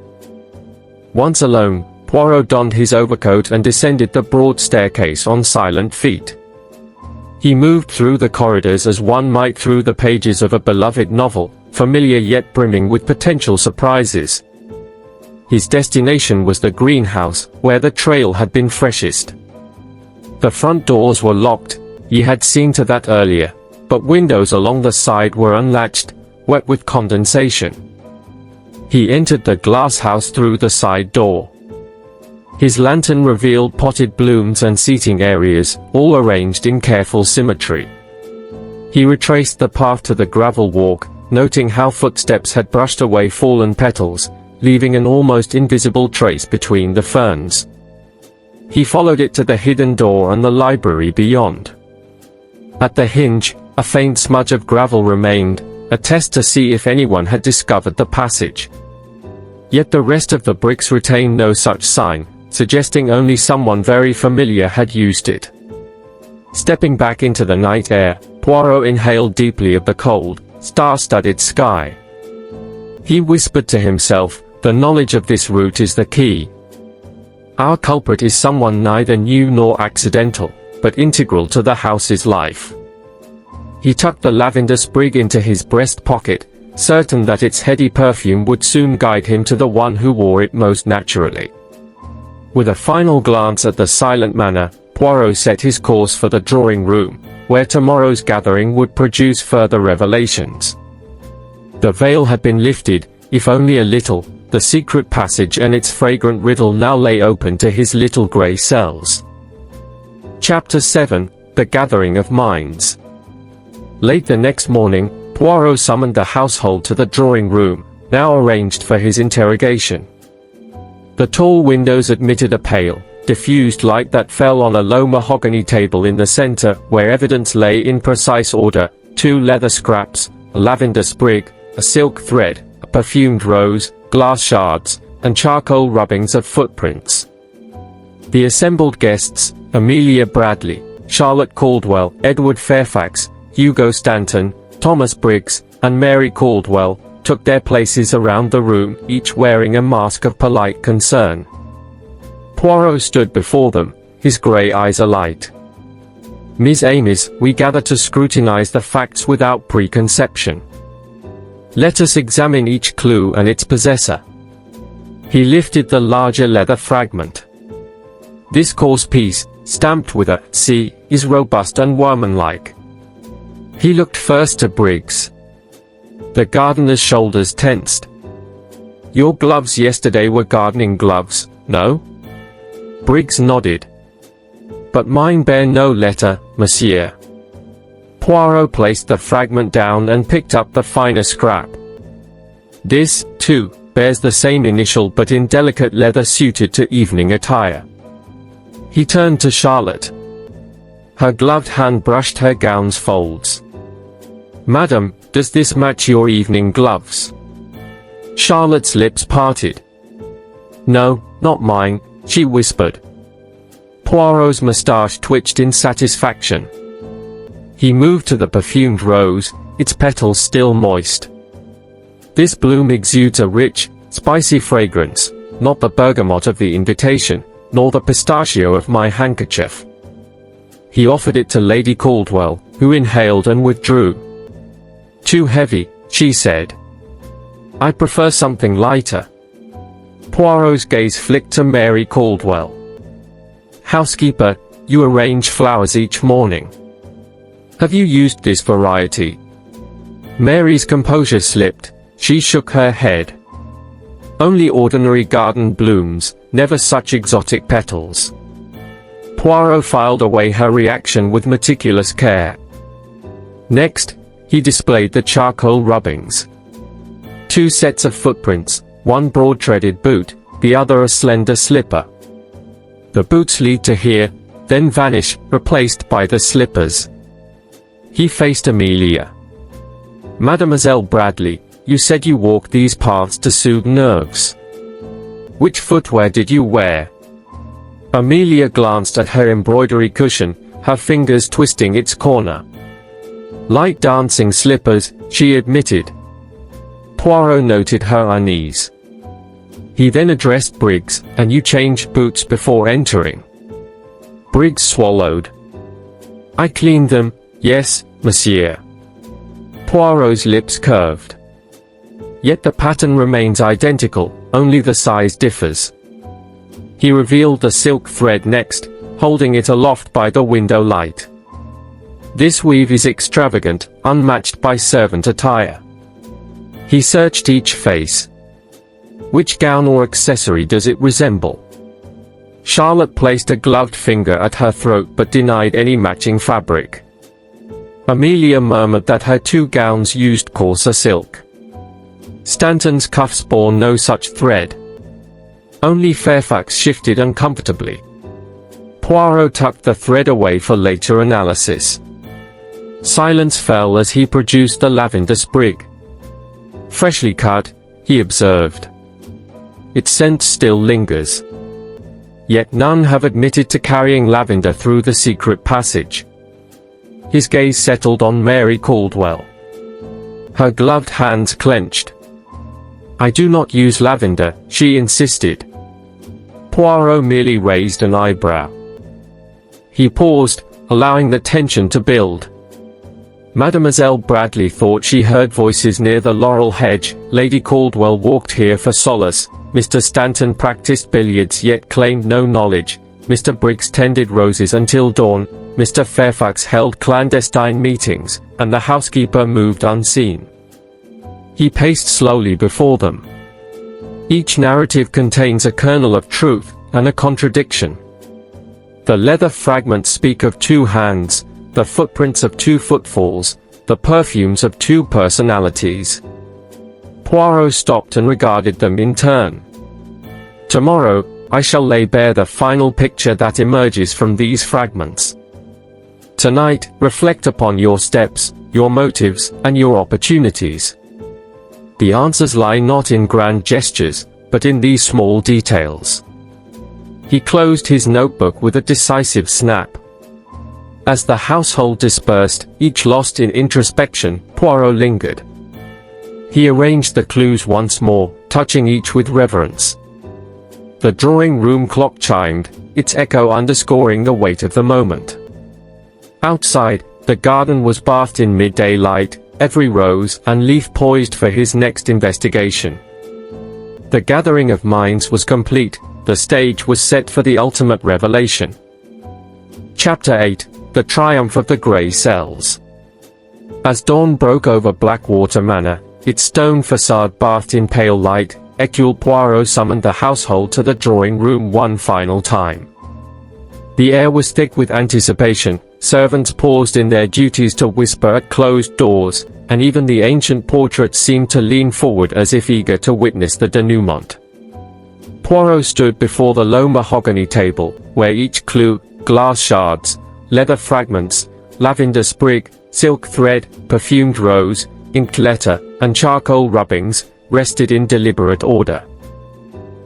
Once alone, Poirot donned his overcoat and descended the broad staircase on silent feet. He moved through the corridors as one might through the pages of a beloved novel, familiar yet brimming with potential surprises. His destination was the greenhouse, where the trail had been freshest. The front doors were locked, he had seen to that earlier, but windows along the side were unlatched, wet with condensation. He entered the glass house through the side door. His lantern revealed potted blooms and seating areas, all arranged in careful symmetry. He retraced the path to the gravel walk, noting how footsteps had brushed away fallen petals, leaving an almost invisible trace between the ferns. He followed it to the hidden door and the library beyond. At the hinge, a faint smudge of gravel remained, a test to see if anyone had discovered the passage. Yet the rest of the bricks retained no such sign, suggesting only someone very familiar had used it. Stepping back into the night air, Poirot inhaled deeply of the cold, star-studded sky. He whispered to himself, "The knowledge of this route is the key. Our culprit is someone neither new nor accidental, but integral to the house's life." He tucked the lavender sprig into his breast pocket, certain that its heady perfume would soon guide him to the one who wore it most naturally. With a final glance at the silent manor, Poirot set his course for the drawing room, where tomorrow's gathering would produce further revelations. The veil had been lifted, if only a little. The secret passage and its fragrant riddle now lay open to his little grey cells. Chapter 7: The Gathering of Minds. Late the next morning, Poirot summoned the household to the drawing room, now arranged for his interrogation. The tall windows admitted a pale, diffused light that fell on a low mahogany table in the center, where evidence lay in precise order: 2 leather scraps, a lavender sprig, a silk thread, a perfumed rose, glass shards, and charcoal rubbings of footprints. The assembled guests, Amelia Bradley, Charlotte Caldwell, Edward Fairfax, Hugo Stanton, Thomas Briggs, and Mary Caldwell, took their places around the room, each wearing a mask of polite concern. Poirot stood before them, his grey eyes alight. "Miss Amis, we gather to scrutinize the facts without preconception. Let us examine each clue and its possessor." He lifted the larger leather fragment. "This coarse piece, stamped with a C, is robust and workmanlike." He looked first to Briggs. The gardener's shoulders tensed. "Your gloves yesterday were gardening gloves, no?" Briggs nodded. "But mine bear no letter, monsieur." Poirot placed the fragment down and picked up the finer scrap. "This, too, bears the same initial but in delicate leather suited to evening attire." He turned to Charlotte. Her gloved hand brushed her gown's folds. "Madam, does this match your evening gloves?" Charlotte's lips parted. "No, not mine," she whispered. Poirot's moustache twitched in satisfaction. He moved to the perfumed rose, its petals still moist. "This bloom exudes a rich, spicy fragrance, not the bergamot of the invitation, nor the pistachio of my handkerchief. He offered it to Lady Caldwell, who inhaled and withdrew. Too heavy, she said. I prefer something lighter. Poirot's gaze flicked to Mary Caldwell. Housekeeper, you arrange flowers each morning. Have you used this variety? Mary's composure slipped. She shook her head. Only ordinary garden blooms, never such exotic petals. Poirot filed away her reaction with meticulous care. Next, he displayed the charcoal rubbings. 2 sets of footprints, one broad-treaded boot, the other a slender slipper. The boots lead to here, then vanish, replaced by the slippers. He faced Amelia. Mademoiselle Bradley, you said you walked these paths to soothe nerves. Which footwear did you wear? Amelia glanced at her embroidery cushion, her fingers twisting its corner. Light dancing slippers, she admitted. Poirot noted her unease. He then addressed Briggs, and you changed boots before entering. Briggs swallowed. I cleaned them, yes, monsieur. Poirot's lips curved. Yet the pattern remains identical, only the size differs. He revealed the silk thread next, holding it aloft by the window light. This weave is extravagant, unmatched by servant attire. He searched each face. Which gown or accessory does it resemble? Charlotte placed a gloved finger at her throat but denied any matching fabric. Amelia murmured that her 2 gowns used coarser silk. Stanton's cuffs bore no such thread. Only Fairfax shifted uncomfortably. Poirot tucked the thread away for later analysis. Silence fell as he produced the lavender sprig. Freshly cut, he observed. Its scent still lingers. Yet none have admitted to carrying lavender through the secret passage. His gaze settled on Mary Caldwell. Her gloved hands clenched. I do not use lavender, she insisted. Poirot merely raised an eyebrow. He paused, allowing the tension to build. Mademoiselle Bradley thought she heard voices near the laurel hedge. Lady Caldwell walked here for solace. Mr. Stanton practiced billiards yet claimed no knowledge. Mr. Briggs tended roses until dawn. Mr. Fairfax held clandestine meetings, and the housekeeper moved unseen. He paced slowly before them. Each narrative contains a kernel of truth, and a contradiction. The leather fragments speak of 2 hands, the footprints of 2 footfalls, the perfumes of 2 personalities. Poirot stopped and regarded them in turn. Tomorrow, I shall lay bare the final picture that emerges from these fragments. Tonight, reflect upon your steps, your motives, and your opportunities. The answers lie not in grand gestures, but in these small details. He closed his notebook with a decisive snap. As the household dispersed, each lost in introspection, Poirot lingered. He arranged the clues once more, touching each with reverence. The drawing-room clock chimed, its echo underscoring the weight of the moment. Outside, the garden was bathed in midday light, every rose and leaf poised for his next investigation. The gathering of minds was complete, the stage was set for the ultimate revelation. Chapter 8, The Triumph of the Grey Cells. As dawn broke over Blackwater Manor, its stone facade bathed in pale light, Hercule Poirot summoned the household to the drawing-room one final time. The air was thick with anticipation, servants paused in their duties to whisper at closed doors, and even the ancient portrait seemed to lean forward as if eager to witness the denouement. Poirot stood before the low mahogany table, where each clue, glass shards, leather fragments, lavender sprig, silk thread, perfumed rose, inked letter, and charcoal rubbings, rested in deliberate order.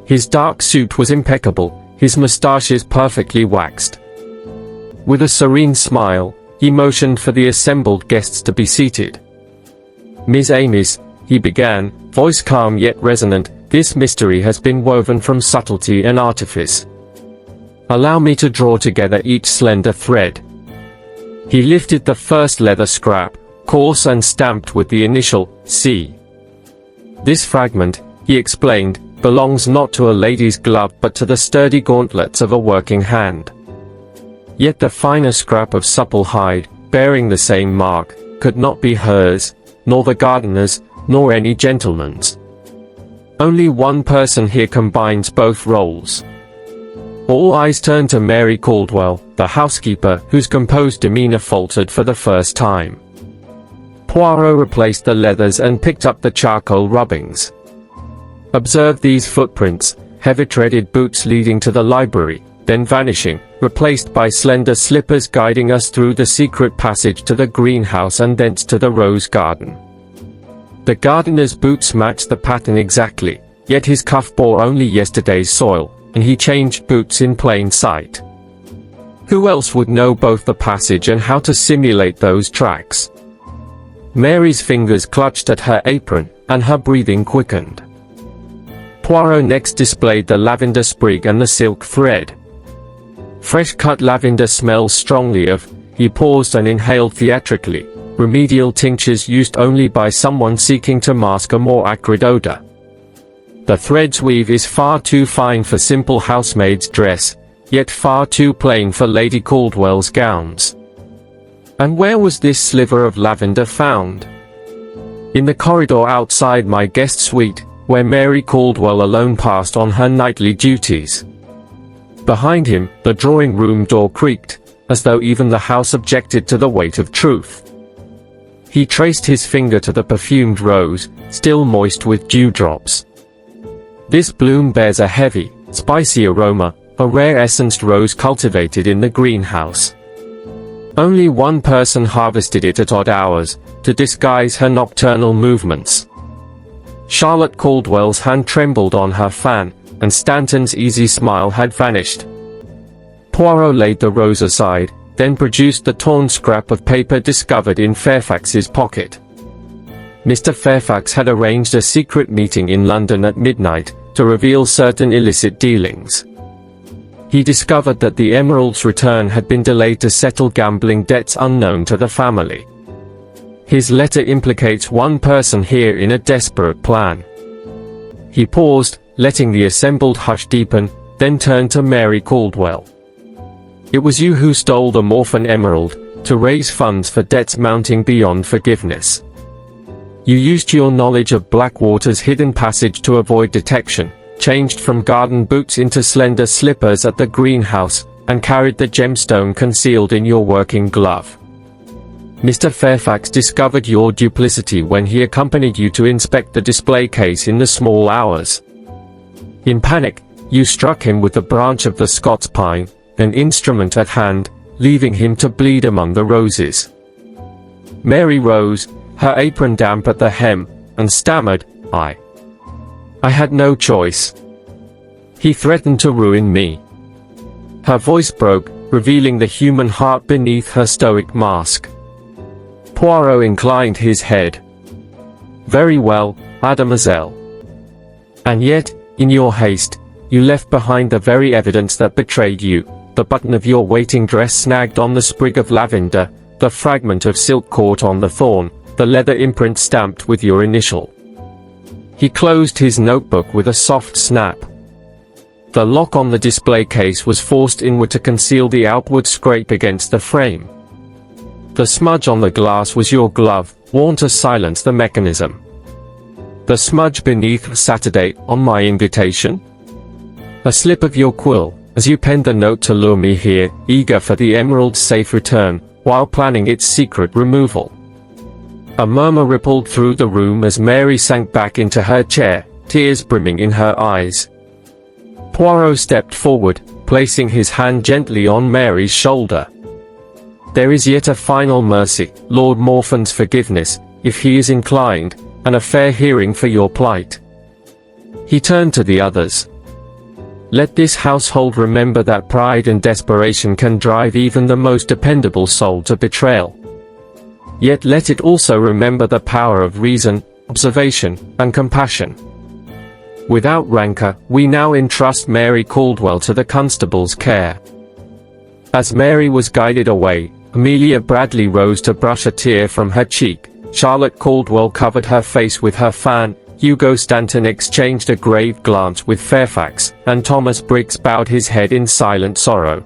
His dark suit was impeccable, his moustaches perfectly waxed. With a serene smile, he motioned for the assembled guests to be seated. Miss Amis, he began, voice calm yet resonant, This mystery has been woven from subtlety and artifice. Allow me to draw together each slender thread." He lifted the first leather scrap, coarse and stamped with the initial C. "This fragment," he explained, "belongs not to a lady's glove but to the sturdy gauntlets of a working hand." Yet the finer scrap of supple hide, bearing the same mark, could not be hers, nor the gardener's, nor any gentleman's. Only one person here combines both roles. All eyes turned to Mary Caldwell, the housekeeper, whose composed demeanor faltered for the first time. Poirot replaced the leathers and picked up the charcoal rubbings. "Observe these footprints, heavy-treaded boots leading to the library, then vanishing, replaced by slender slippers guiding us through the secret passage to the greenhouse and thence to the rose garden." The gardener's boots matched the pattern exactly, yet his cuff bore only yesterday's soil, and he changed boots in plain sight. Who else would know both the passage and how to simulate those tracks? Mary's fingers clutched at her apron, and her breathing quickened. Poirot next displayed the lavender sprig and the silk thread. Fresh-cut lavender smells strongly of, he paused and inhaled theatrically, remedial tinctures used only by someone seeking to mask a more acrid odor. The thread's weave is far too fine for simple housemaid's dress, yet far too plain for Lady Caldwell's gowns. And where was this sliver of lavender found? In the corridor outside my guest suite, where Mary Caldwell alone passed on her nightly duties. Behind him, the drawing-room door creaked, as though even the house objected to the weight of truth. He traced his finger to the perfumed rose, still moist with dewdrops. "This bloom bears a heavy, spicy aroma, a rare essenced rose cultivated in the greenhouse. Only one person harvested it at odd hours, to disguise her nocturnal movements." Charlotte Caldwell's hand trembled on her fan, and Stanton's easy smile had vanished. Poirot laid the rose aside, then produced the torn scrap of paper discovered in Fairfax's pocket. Mr. Fairfax had arranged a secret meeting in London at midnight, to reveal certain illicit dealings. He discovered that the emerald's return had been delayed to settle gambling debts unknown to the family. His letter implicates one person here in a desperate plan. He paused, letting the assembled hush deepen, then turned to Mary Caldwell. "It was you who stole the Morphin emerald, to raise funds for debts mounting beyond forgiveness. You used your knowledge of Blackwater's hidden passage to avoid detection, changed from garden boots into slender slippers at the greenhouse, and carried the gemstone concealed in your working glove. Mr. Fairfax discovered your duplicity when he accompanied you to inspect the display case in the small hours. In panic, you struck him with the branch of the Scots pine, an instrument at hand, leaving him to bleed among the roses." Mary rose, her apron damp at the hem, and stammered, I had no choice. He threatened to ruin me." Her voice broke, revealing the human heart beneath her stoic mask. Poirot inclined his head. "Very well, mademoiselle. And yet, in your haste, you left behind the very evidence that betrayed you, the button of your waiting dress snagged on the sprig of lavender, the fragment of silk caught on the thorn, the leather imprint stamped with your initial." He closed his notebook with a soft snap. The lock on the display case was forced inward to conceal the outward scrape against the frame. The smudge on the glass was your glove, worn to silence the mechanism. The smudge beneath Saturday, on my invitation? A slip of your quill, as you penned the note to lure me here, eager for the emerald's safe return, while planning its secret removal. A murmur rippled through the room as Mary sank back into her chair, tears brimming in her eyes. Poirot stepped forward, placing his hand gently on Mary's shoulder. "There is yet a final mercy, Lord Morphin's forgiveness, if he is inclined, and a fair hearing for your plight." He turned to the others. "Let this household remember that pride and desperation can drive even the most dependable soul to betrayal. Yet let it also remember the power of reason, observation, and compassion. Without rancor, we now entrust Mary Caldwell to the constable's care." As Mary was guided away, Amelia Bradley rose to brush a tear from her cheek. Charlotte Caldwell covered her face with her fan, Hugo Stanton exchanged a grave glance with Fairfax, and Thomas Briggs bowed his head in silent sorrow.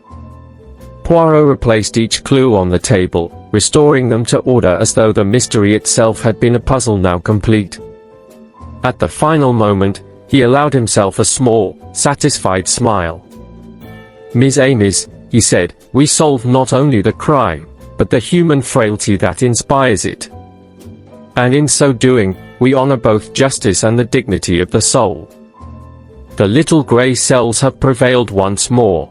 Poirot replaced each clue on the table, restoring them to order as though the mystery itself had been a puzzle now complete. At the final moment, he allowed himself a small, satisfied smile. "Miss Amis," he said, "we solve not only the crime, but the human frailty that inspires it. And in so doing, we honor both justice and the dignity of the soul. The little grey cells have prevailed once more."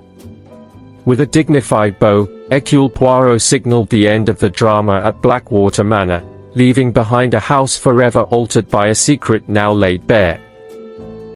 With a dignified bow, Hercule Poirot signaled the end of the drama at Blackwater Manor, leaving behind a house forever altered by a secret now laid bare.